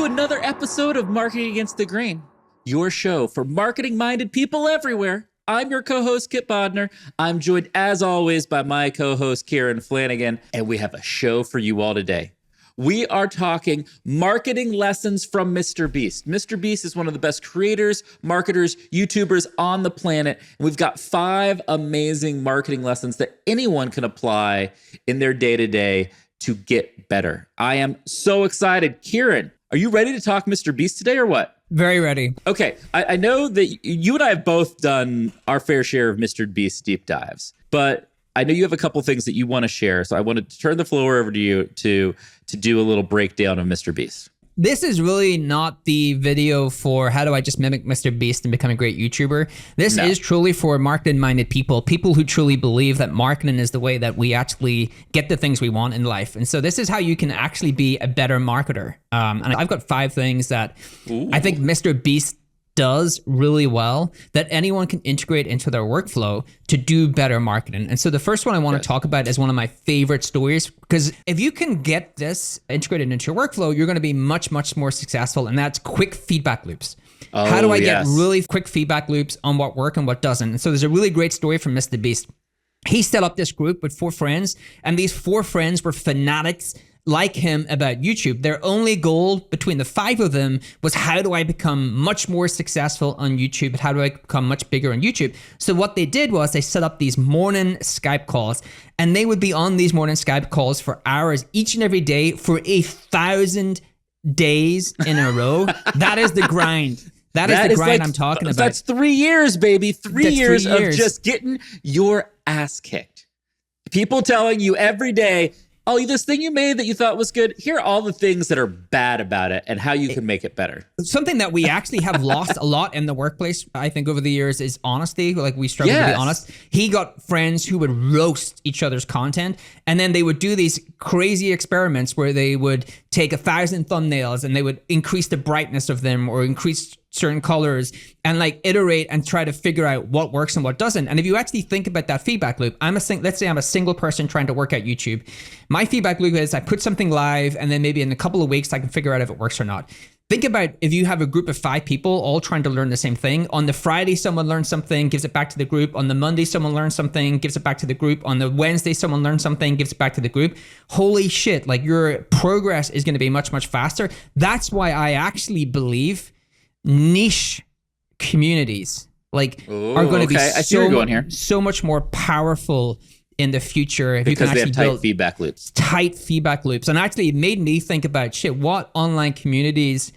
to another episode of Marketing Against the Grain, your show for marketing-minded people everywhere. I'm your co-host, Kipp Bodnar. I'm joined, as always, by my co-host, Kieran Flanagan, and we have a show for you all today. We are talking marketing lessons from MrBeast. MrBeast is one of the best creators, marketers, YouTubers on the planet. And we've got 5 amazing marketing lessons that anyone can apply in their day-to-day to get better. I am so excited. Kieran, are you ready to talk MrBeast today or what? Very ready. Okay. I know that you and I have both done our fair share of MrBeast deep dives, but I know you have a couple things that you want to share. So I wanted to turn the floor over to you to do a little breakdown of MrBeast. This is really not the video for how do I just mimic MrBeast and become a great YouTuber. This is truly for marketing-minded people who truly believe that marketing is the way that we actually get the things we want in life. And so this is how you can actually be a better marketer. And I've got 5 things that I think MrBeast does really well that anyone can integrate into their workflow to do better marketing. And so the first one I want to talk about is one of my favorite stories, because if you can get this integrated into your workflow, you're going to be much, much more successful. And that's quick feedback loops. How do I get really quick feedback loops on what works and what doesn't? And so there's a really great story from MrBeast. He set up this group with 4 friends, and these 4 friends were fanatics like him about YouTube. Their only goal between the 5 of them was, how do I become much more successful on YouTube? How do I become much bigger on YouTube? So what they did was they set up these morning Skype calls, and they would be on these morning Skype calls for hours each and every day for 1,000 days in a row. That is the grind. That is the grind I'm talking about. That's 3 years, baby. 3 years of just getting your ass kicked. People telling you every day, oh, this thing you made that you thought was good, here are all the things that are bad about it and how you can make it better. Something that we actually have lost a lot in the workplace, I think, over the years is honesty. Like, we struggle to be honest. He got friends who would roast each other's content, and then they would do these crazy experiments where they would take 1,000 thumbnails and they would increase the brightness of them or increase certain colors and like iterate and try to figure out what works and what doesn't. And if you actually think about that feedback loop, let's say I'm a single person trying to work at YouTube. My feedback loop is I put something live, and then maybe in a couple of weeks I can figure out if it works or not. Think about if you have a group of 5 people all trying to learn the same thing. On the Friday, someone learns something, gives it back to the group. On the Monday, someone learns something, gives it back to the group. On the Wednesday, someone learns something, gives it back to the group. Holy shit, like, your progress is going to be much, much faster. That's why I actually believe niche communities are going to be so much more powerful in the future if you can actually build tight feedback loops. And actually it made me think about, what online communities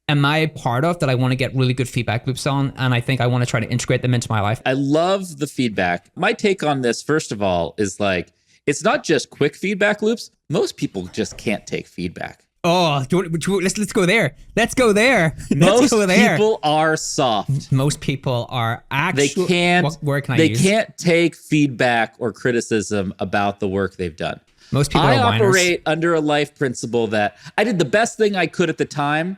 am I a part of that I want to get really good feedback loops on? And I think I want to try to integrate them into my life. I love the feedback. My take on this, first of all, is like, it's not just quick feedback loops. Most people just can't take feedback. Oh, let's go there. Let's go there. Most people are soft. Most people are actually. They can't take feedback or criticism about the work they've done. Most people I are whiners. operate under a life principle that I did the best thing I could at the time,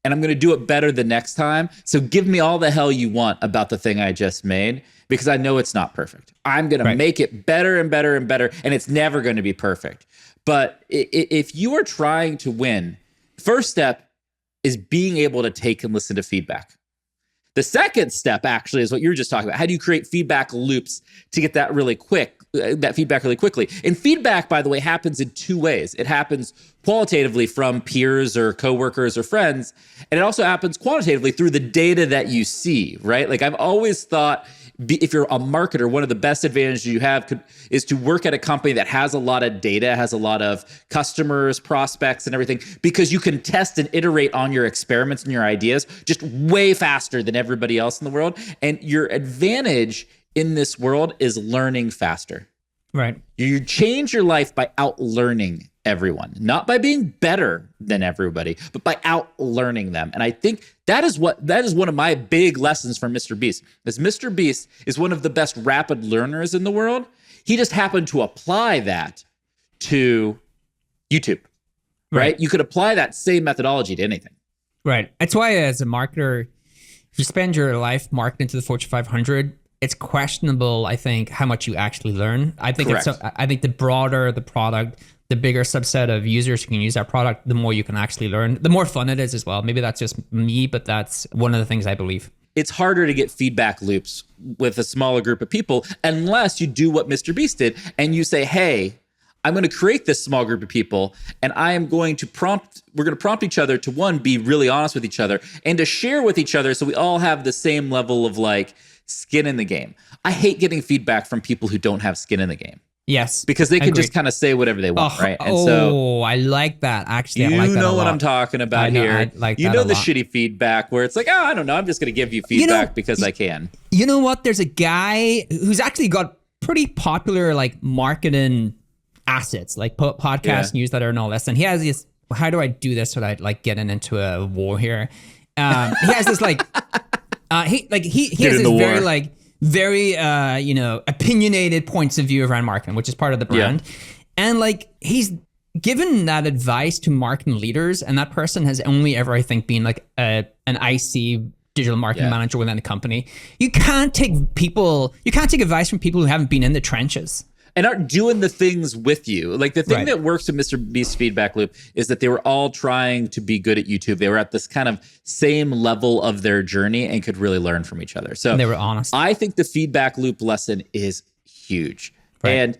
and I'm going to do it better the next time. So give me all the hell you want about the thing I just made, because I know it's not perfect. I'm going to make it better and better and better, and it's never going to be perfect. But if you are trying to win, first step is being able to take and listen to feedback. The second step actually is what you were just talking about. How do you create feedback loops to get that feedback really quickly? And feedback, by the way, happens in 2 ways. It happens qualitatively from peers or coworkers or friends, and it also happens quantitatively through the data that you see, right? Like, I've always thought, if you're a marketer, one of the best advantages you have is to work at a company that has a lot of data, has a lot of customers, prospects, and everything, because you can test and iterate on your experiments and your ideas just way faster than everybody else in the world. And your advantage in this world is learning faster. Right. You change your life by out-learning everyone, not by being better than everybody, but by out-learning them. And I think that is one of my big lessons from MrBeast. MrBeast is one of the best rapid learners in the world. He just happened to apply that to YouTube, right? You could apply that same methodology to anything. Right. That's why, as a marketer, if you spend your life marketing to the Fortune 500, it's questionable, I think, how much you actually learn. I think I think the broader the product, the bigger subset of users who can use that product, the more you can actually learn, the more fun it is as well. Maybe that's just me, but that's one of the things I believe. It's harder to get feedback loops with a smaller group of people unless you do what MrBeast did and you say, hey, I'm going to create this small group of people and we're going to prompt each other to, one, be really honest with each other and to share with each other so we all have the same level of like skin in the game. I hate getting feedback from people who don't have skin in the game. Yes. Because they can just kind of say whatever they want, right? And so I like that. Actually, I like that you know a what lot. I'm talking about here. I like you that know a the lot. shitty feedback where it's like, oh, I don't know, I'm just going to give you feedback because I can. You know what? There's a guy who's actually got pretty popular like marketing assets, like podcast, newsletter, and all this. And he has this. How do I do this without like getting into a war here? He has this like he has this very opinionated points of view around marketing, which is part of the brand. And like he's given that advice to marketing leaders, and that person has only ever, I think, been like an IC digital marketing manager within a company. You can't take advice from people who haven't been in the trenches and aren't doing the things with you. Like the thing that works with MrBeast's feedback loop is that they were all trying to be good at YouTube. They were at this kind of same level of their journey and could really learn from each other. So and they were honest. I think the feedback loop lesson is huge. Right. And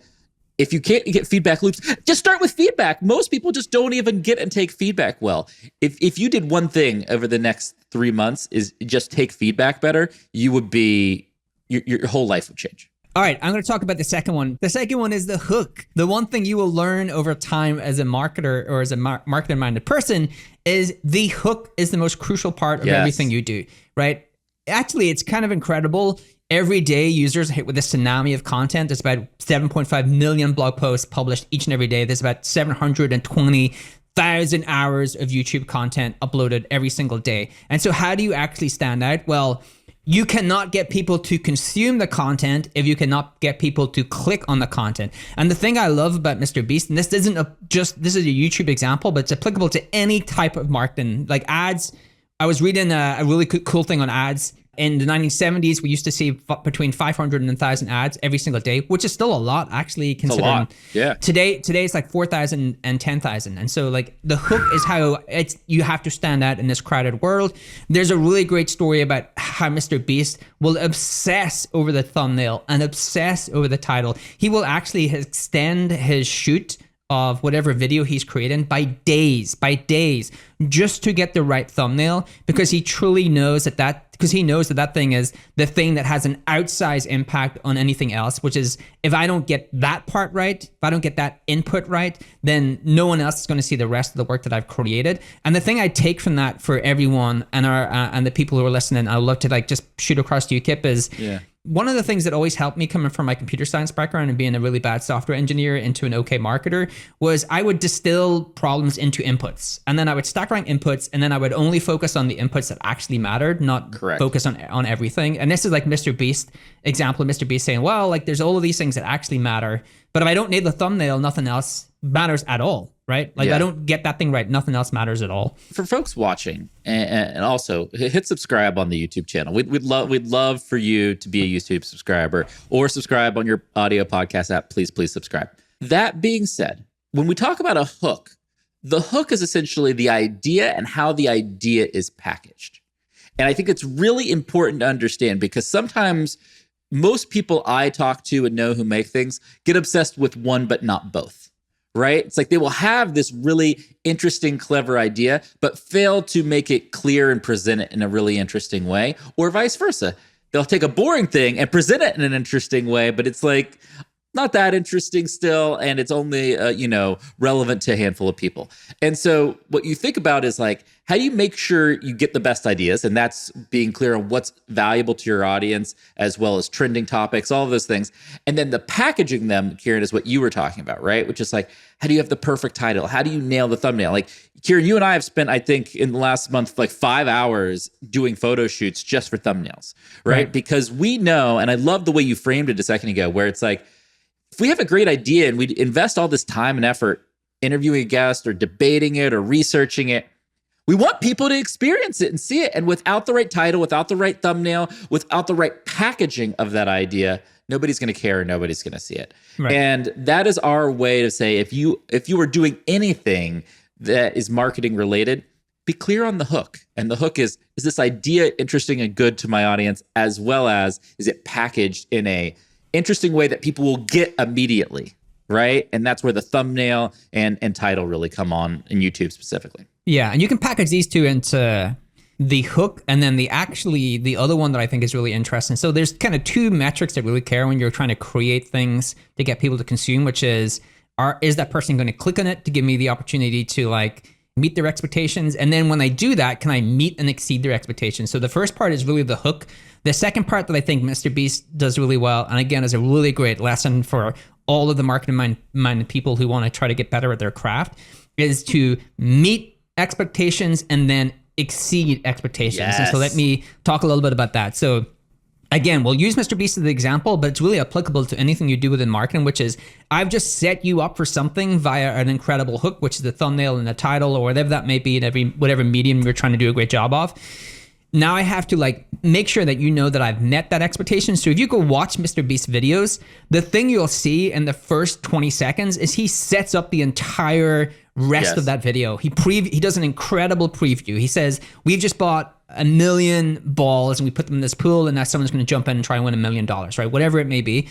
if you can't get feedback loops, just start with feedback. Most people just don't even get and take feedback well. If you did one thing over the next 3 months is just take feedback better, you would be, your whole life would change. All right, I'm going to talk about the second one. The second one is the hook. The one thing you will learn over time as a marketer or as a marketing-minded person is the hook is the most crucial part of everything you do, right? Actually, it's kind of incredible. Every day, users are hit with a tsunami of content. There's about 7.5 million blog posts published each and every day. There's about 720,000 hours of YouTube content uploaded every single day. And so how do you actually stand out? Well, you cannot get people to consume the content if you cannot get people to click on the content. And the thing I love about MrBeast, and this isn't this is a YouTube example, but it's applicable to any type of marketing, like ads. I was reading a really cool thing on ads. In the 1970s, we used to see between 500 and 1,000 ads every single day, which is still a lot, actually, considering. A lot. Yeah. Today it's like 4,000 and 10,000. And so like the hook is how you have to stand out in this crowded world. There's a really great story about how MrBeast will obsess over the thumbnail and obsess over the title. He will actually extend his shoot of whatever video he's creating by days, just to get the right thumbnail, because he truly knows that thing is the thing that has an outsized impact on anything else, which is if I don't get that part right, if I don't get that input right, then no one else is going to see the rest of the work that I've created. And the thing I take from that for everyone and and the people who are listening, I'd love to like just shoot across to you, Kipp, is one of the things that always helped me coming from my computer science background and being a really bad software engineer into an okay marketer was I would distill problems into inputs, and then I would stack rank inputs, and then I would only focus on the inputs that actually mattered, not focus on everything. And this is like MrBeast example of MrBeast saying, well, like there's all of these things that actually matter, but if I don't need the thumbnail, nothing else matters at all. Right? Like if I don't get that thing right, nothing else matters at all. For folks watching, and also hit subscribe on the YouTube channel. We'd love for you to be a YouTube subscriber or subscribe on your audio podcast app. Please subscribe. That being said, when we talk about a hook, the hook is essentially the idea and how the idea is packaged. And I think it's really important to understand because sometimes most people I talk to and know who make things get obsessed with one but not both. Right? It's like they will have this really interesting, clever idea, but fail to make it clear and present it in a really interesting way, or vice versa. They'll take a boring thing and present it in an interesting way, but it's like not that interesting still, and it's only relevant to a handful of people. And so what you think about is like, how do you make sure you get the best ideas? And that's being clear on what's valuable to your audience, as well as trending topics, all of those things. And then the packaging them, Kieran, is what you were talking about, right? Which is like, how do you have the perfect title? How do you nail the thumbnail? Like, Kieran, you and I have spent, I think, in the last month, like 5 hours doing photo shoots just for thumbnails, right? Because we know, and I love the way you framed it a second ago, where it's like, if we have a great idea and we invest all this time and effort interviewing a guest or debating it or researching it, we want people to experience it and see it. And without the right title, without the right thumbnail, without the right packaging of that idea, nobody's going to care, nobody's going to see it. Right. And that is our way to say, if you were doing anything that is marketing related, be clear on the hook. And the hook is this idea interesting and good to my audience, as well as is it packaged in a interesting way that people will get immediately, right? And that's where the thumbnail and title really come on in YouTube specifically. Yeah, and you can package these two into the hook and then the other one that I think is really interesting. So there's kind of two metrics that really care when you're trying to create things to get people to consume, which is that person going to click on it to give me the opportunity to like meet their expectations? And then when I do that, can I meet and exceed their expectations? So the first part is really the hook. The second part that I think MrBeast does really well, and again, is a really great lesson for all of the marketing-minded people who want to try to get better at their craft, is to meet expectations and then exceed expectations. Yes. And so let me talk a little bit about that. So again, we'll use MrBeast as the example, but it's really applicable to anything you do within marketing, which is I've just set you up for something via an incredible hook, which is the thumbnail and the title or whatever that may be in whatever medium you're trying to do a great job of. Now I have to like make sure that you know that I've met that expectation. So if you go watch MrBeast videos, the thing you'll see in the first 20 seconds is he sets up the entire rest of that video. He does an incredible preview. He says, we've just bought 1 million balls and we put them in this pool and now someone's going to jump in and try and win $1 million, right? Whatever it may be.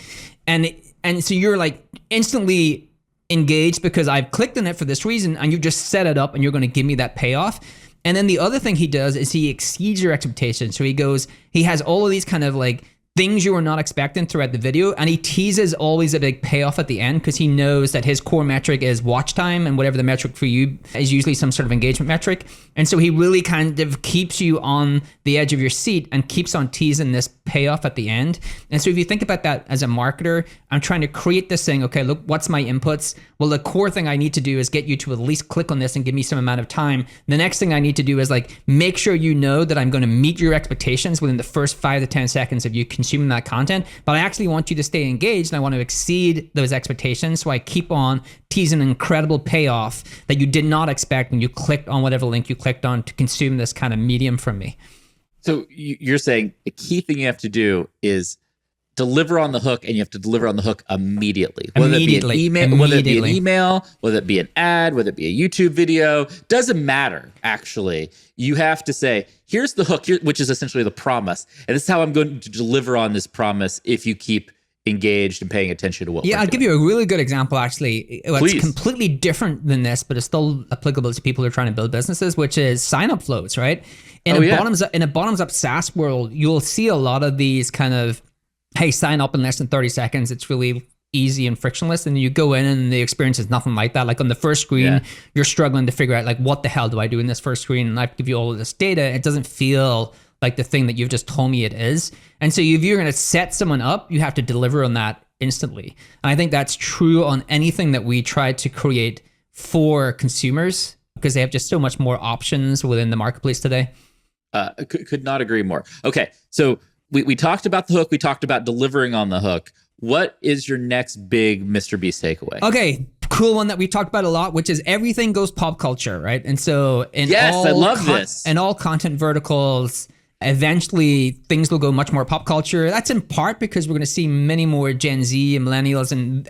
And so you're like instantly engaged because I've clicked on it for this reason and you just set it up and you're going to give me that payoff. And then the other thing he does is he exceeds your expectations. So he has all of these kind of like things you were not expecting throughout the video, and he teases always a big payoff at the end because he knows that his core metric is watch time, and whatever the metric for you is usually some sort of engagement metric. And so he really kind of keeps you on the edge of your seat and keeps on teasing this payoff at the end. And so if you think about that as a marketer, I'm trying to create this thing, okay, look, what's my inputs? Well, the core thing I need to do is get you to at least click on this and give me some amount of time. The next thing I need to do is like make sure you know that I'm going to meet your expectations within the first 5 to 10 seconds of you consuming that content, but I actually want you to stay engaged and I want to exceed those expectations. So I keep on teasing an incredible payoff that you did not expect when you clicked on whatever link you clicked on to consume this kind of medium from me. So you're saying the key thing you have to do is deliver on the hook, and you have to deliver on the hook immediately. Whether it be an email, whether it be an ad, whether it be a YouTube video, doesn't matter, actually. You have to say, here's the hook, which is essentially the promise. And this is how I'm going to deliver on this promise if you keep engaged and paying attention to what we're doing. I'll give you a really good example, actually. Please. It's completely different than this, but it's still applicable to people who are trying to build businesses, which is sign-up flows, right? In a bottoms-up SaaS world, you'll see a lot of these kind of, hey, sign up in less than 30 seconds. It's really easy and frictionless. And you go in and the experience is nothing like that. Like on the first screen, you're struggling to figure out like, what the hell do I do in this first screen? And I give you all of this data. It doesn't feel like the thing that you've just told me it is. And so if you're going to set someone up, you have to deliver on that instantly. And I think that's true on anything that we try to create for consumers because they have just so much more options within the marketplace today. Could not agree more. Okay, so we talked about the hook. We talked about delivering on the hook. What is your next big MrBeast takeaway? Okay, cool one that we talked about a lot, which is everything goes pop culture, right? And so in I love this. In all content verticals, eventually things will go much more pop culture. That's in part because we're going to see many more Gen Z and millennials and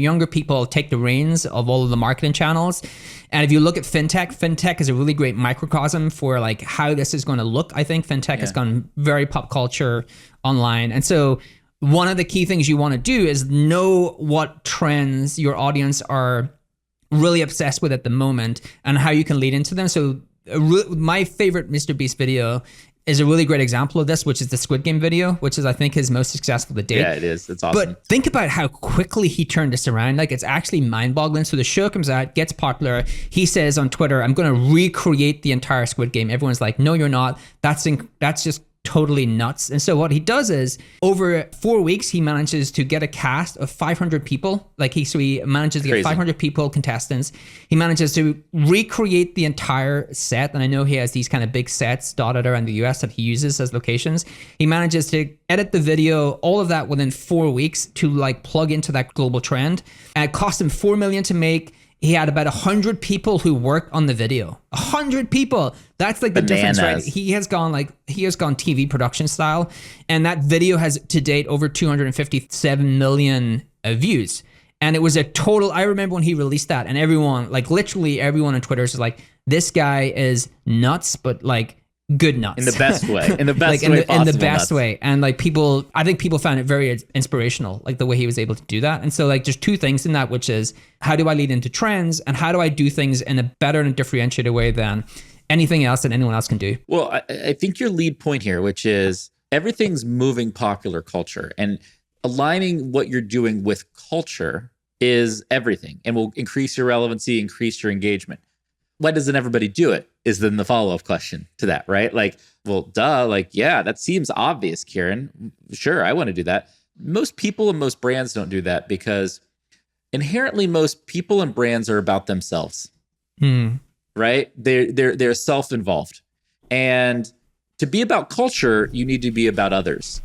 younger people take the reins of all of the marketing channels. And if you look at fintech is a really great microcosm for like how this is going to look. I think fintech has gone very pop culture online. And so one of the key things you want to do is know what trends your audience are really obsessed with at the moment and how you can lead into them. So my favorite MrBeast video is a really great example of this, which is the Squid Game video, which is, I think, his most successful to date. Yeah, it is. It's awesome. But think about how quickly he turned this around. Like, it's actually mind-boggling. So the show comes out, gets popular. He says on Twitter, I'm going to recreate the entire Squid Game. Everyone's like, no, you're not. That's just totally nuts. And so what he does is over 4 weeks, he manages to get a cast of 500 people. He manages to get 500 people, contestants. He manages to recreate the entire set. And I know he has these kind of big sets dotted around the US that he uses as locations. He manages to edit the video, all of that within 4 weeks to like plug into that global trend. And it cost him $4 million to make. he had about 100 people who worked on the video. 100 people. That's like the difference, right? He has gone TV production style, and that video has to date over 257 million views. And it was a total, I remember when he released that, and everyone, like literally everyone on Twitter is like, this guy is nuts, but like good nuts. In the best way. In the best like way possible. In the best nuts. way. And like I think people found it very inspirational, like the way he was able to do that. And so like there's two things in that, which is how do I lead into trends and how do I do things in a better and differentiated way than anything else that anyone else can do? Well, I think your lead point here, which is everything's moving popular culture, and aligning what you're doing with culture is everything and will increase your relevancy, increase your engagement. Why doesn't everybody do it? Is then the follow-up question to that, right? Like, well, duh, like, yeah, that seems obvious, Kieran. Sure, I want to do that. Most people and most brands don't do that because inherently most people and brands are about themselves, right? They're self-involved. And to be about culture, you need to be about others,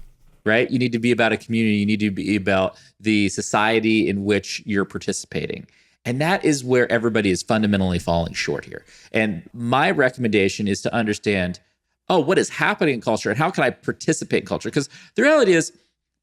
right? You need to be about a community. You need to be about the society in which you're participating. And that is where everybody is fundamentally falling short here. And my recommendation is to understand, what is happening in culture and how can I participate in culture? Because the reality is,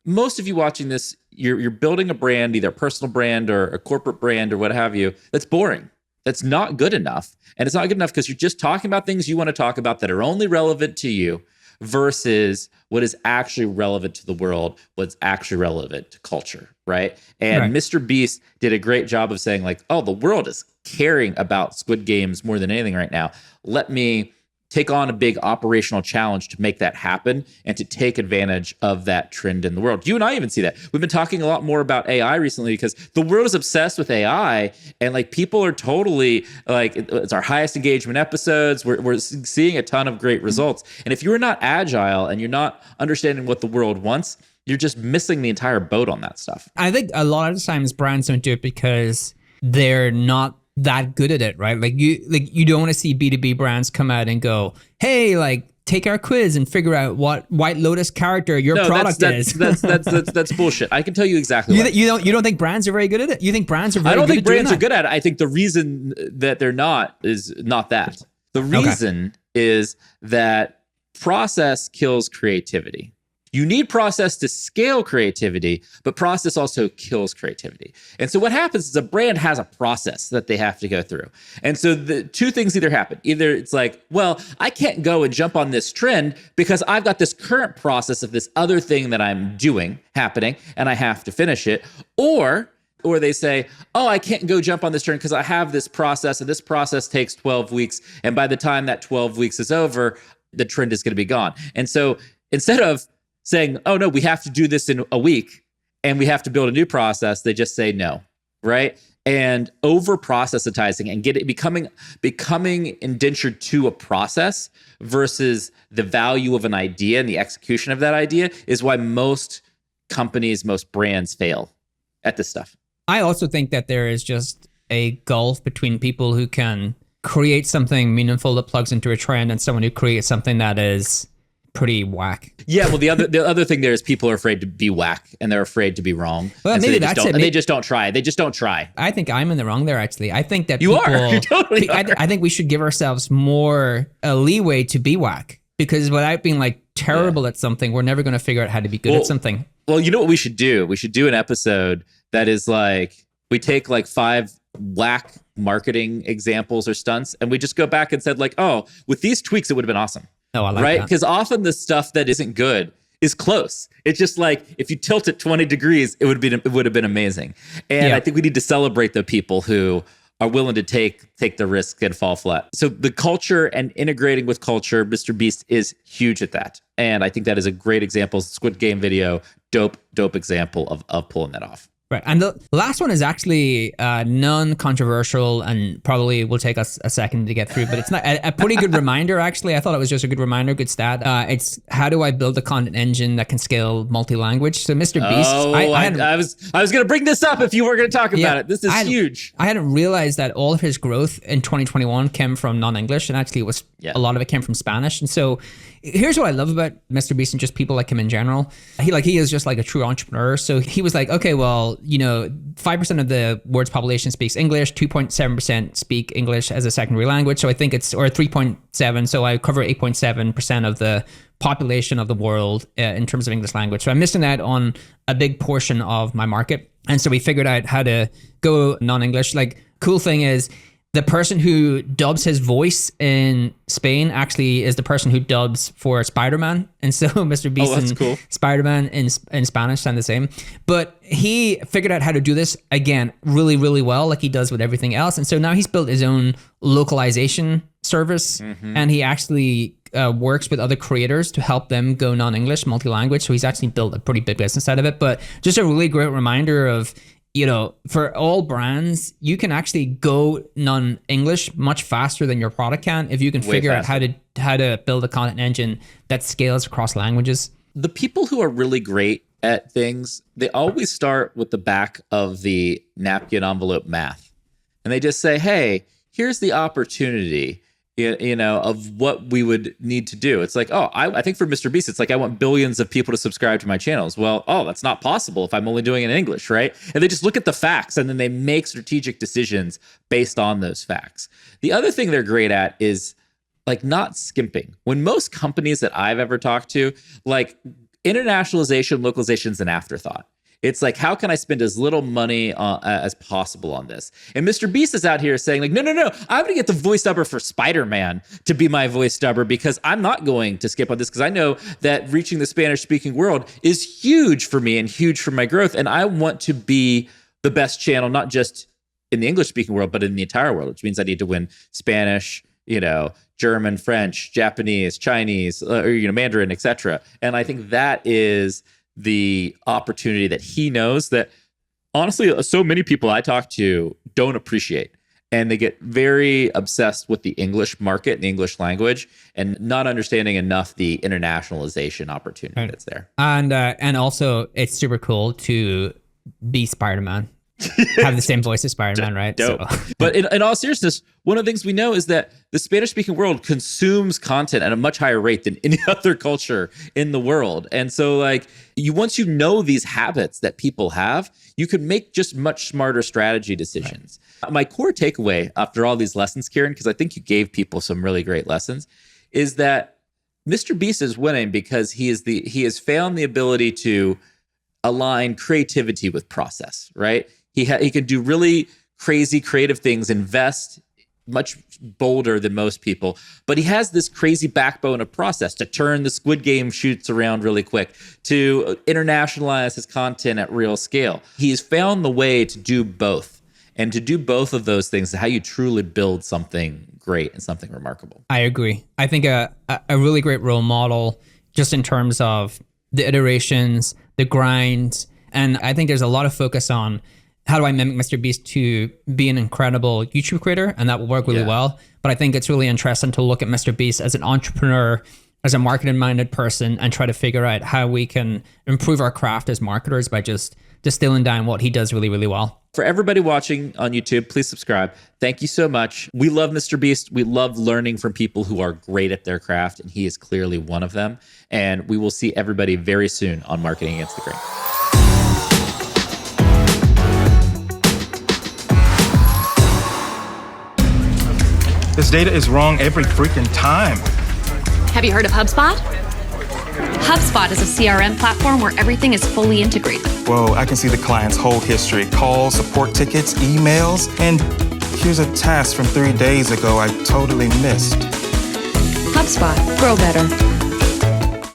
most of you watching this, you're building a brand, either a personal brand or a corporate brand or what have you, that's boring. That's not good enough. And it's not good enough because you're just talking about things you want to talk about that are only relevant to you versus what is actually relevant to the world, what's actually relevant to culture, right? And right. MrBeast did a great job of saying like, the world is caring about Squid Games more than anything right now. Let me take on a big operational challenge to make that happen and to take advantage of that trend in the world. You and I even see that. We've been talking a lot more about AI recently because the world is obsessed with AI, and like people are totally like, it's our highest engagement episodes. We're seeing a ton of great results. And if you're not agile and you're not understanding what the world wants, you're just missing the entire boat on that stuff. I think a lot of the times brands don't do it because they're not that good at it, right? Like you don't want to see B2B brands come out and go, hey, like take our quiz and figure out what White Lotus character your product is. That's bullshit. I can tell you exactly. You don't think brands are very good at it? You think brands are very good at it? I don't think brands are good at it. I think the reason that they're not is not that. The reason is that process kills creativity. You need process to scale creativity, but process also kills creativity. And so what happens is a brand has a process that they have to go through. And so the two things either happen. Either it's like, well, I can't go and jump on this trend because I've got this current process of this other thing that I'm doing happening and I have to finish it. Or they say, I can't go jump on this trend because I have this process and this process takes 12 weeks. And by the time that 12 weeks is over, the trend is going to be gone. And so instead of saying, no, we have to do this in a week and we have to build a new process, they just say no, right? And over processitizing and becoming indentured to a process versus the value of an idea and the execution of that idea is why most companies, most brands fail at this stuff. I also think that there is just a gulf between people who can create something meaningful that plugs into a trend and someone who creates something that is pretty whack. Yeah, well, the other thing there is people are afraid to be whack and they're afraid to be wrong. Well, maybe that's it. And they just don't try. They just don't try. I think I'm in the wrong there, actually. I think that you totally are. I think we should give ourselves more leeway to be whack, because without being like terrible at something, we're never going to figure out how to be good at something. Well, you know what we should do? We should do an episode that is like, we take like 5 whack marketing examples or stunts, and we just go back and said like, with these tweaks, it would have been awesome. Oh, I like right? that. Because often the stuff that isn't good is close. It's just like if you tilt it 20 degrees, it would have been amazing. And I think we need to celebrate the people who are willing to take the risk and fall flat. So the culture and integrating with culture, MrBeast is huge at that. And I think that is a great example. Squid Game video, dope example of pulling that off. Right. And the last one is actually non-controversial and probably will take us a second to get through, but it's not a pretty good reminder, actually. I thought it was just a good reminder, good stat. It's how do I build a content engine that can scale multi-language? So MrBeast. I was going to bring this up if you were going to talk about it. This is huge. I hadn't realized that all of his growth in 2021 came from non-English, and actually a lot of it came from Spanish. And so here's what I love about MrBeast and just people like him in general. He is just like a true entrepreneur. So he was like, okay, well, 5% of the world's population speaks English, 2.7% speak English as a secondary language. So I think or 3.7. So I cover 8.7% of the population of the world in terms of English language. So I'm missing out on a big portion of my market. And so we figured out how to go non-English. Like, cool thing is, the person who dubs his voice in Spain actually is the person who dubs for Spider-Man. And so MrBeast and cool. Spider-Man in Spanish sound the same. But he figured out how to do this, again, really, really well, like he does with everything else. And so now he's built his own localization service, and he actually works with other creators to help them go non-English, multi-language. So he's actually built a pretty big business out of it. But just a really great reminder of, for all brands, you can actually go non-English much faster than your product can if you can figure out how to build a content engine that scales across languages. The people who are really great at things, they always start with the back of the napkin envelope math. And they just say, hey, here's the opportunity, of what we would need to do. It's like, I think for MrBeast, it's like, I want billions of people to subscribe to my channels. Well, that's not possible if I'm only doing it in English, right? And they just look at the facts and then they make strategic decisions based on those facts. The other thing they're great at is like not skimping. When most companies that I've ever talked to, like internationalization, localization is an afterthought. It's like, how can I spend as little money as possible on this? And MrBeast is out here saying like, no, I'm going to get the voice dubber for Spider-Man to be my voice dubber because I'm not going to skip on this because I know that reaching the Spanish-speaking world is huge for me and huge for my growth. And I want to be the best channel, not just in the English-speaking world, but in the entire world, which means I need to win Spanish, German, French, Japanese, Chinese, Mandarin, etc. And I think that is the opportunity that he knows that honestly, so many people I talk to don't appreciate. And they get very obsessed with the English market and the English language and not understanding enough the internationalization opportunity that's there. And also it's super cool to be Spider-Man. Have the same voice as Spider-Man, right? Dope. So. But in all seriousness, one of the things we know is that the Spanish-speaking world consumes content at a much higher rate than any other culture in the world. And so like once you know these habits that people have, you can make just much smarter strategy decisions. Right. My core takeaway after all these lessons, Kieran, because I think you gave people some really great lessons, is that MrBeast is winning because he has found the ability to align creativity with process, right? He can do really crazy creative things, invest much bolder than most people, but he has this crazy backbone of process to turn the Squid Game shoots around really quick, to internationalize his content at real scale. He's found the way to do both, and to do both of those things is how you truly build something great and something remarkable. I agree. I think a really great role model just in terms of the iterations, the grind, and I think there's a lot of focus on how do I mimic MrBeast to be an incredible YouTube creator? And that will work really well. But I think it's really interesting to look at MrBeast as an entrepreneur, as a marketing-minded person, and try to figure out how we can improve our craft as marketers by just distilling down what he does really, really well. For everybody watching on YouTube, please subscribe. Thank you so much. We love MrBeast. We love learning from people who are great at their craft, and he is clearly one of them. And we will see everybody very soon on Marketing Against the Grain. This data is wrong every freaking time. Have you heard of HubSpot? HubSpot is a CRM platform where everything is fully integrated. Whoa, I can see the client's whole history, calls, support tickets, emails, and here's a task from 3 days ago I totally missed. HubSpot. Grow better.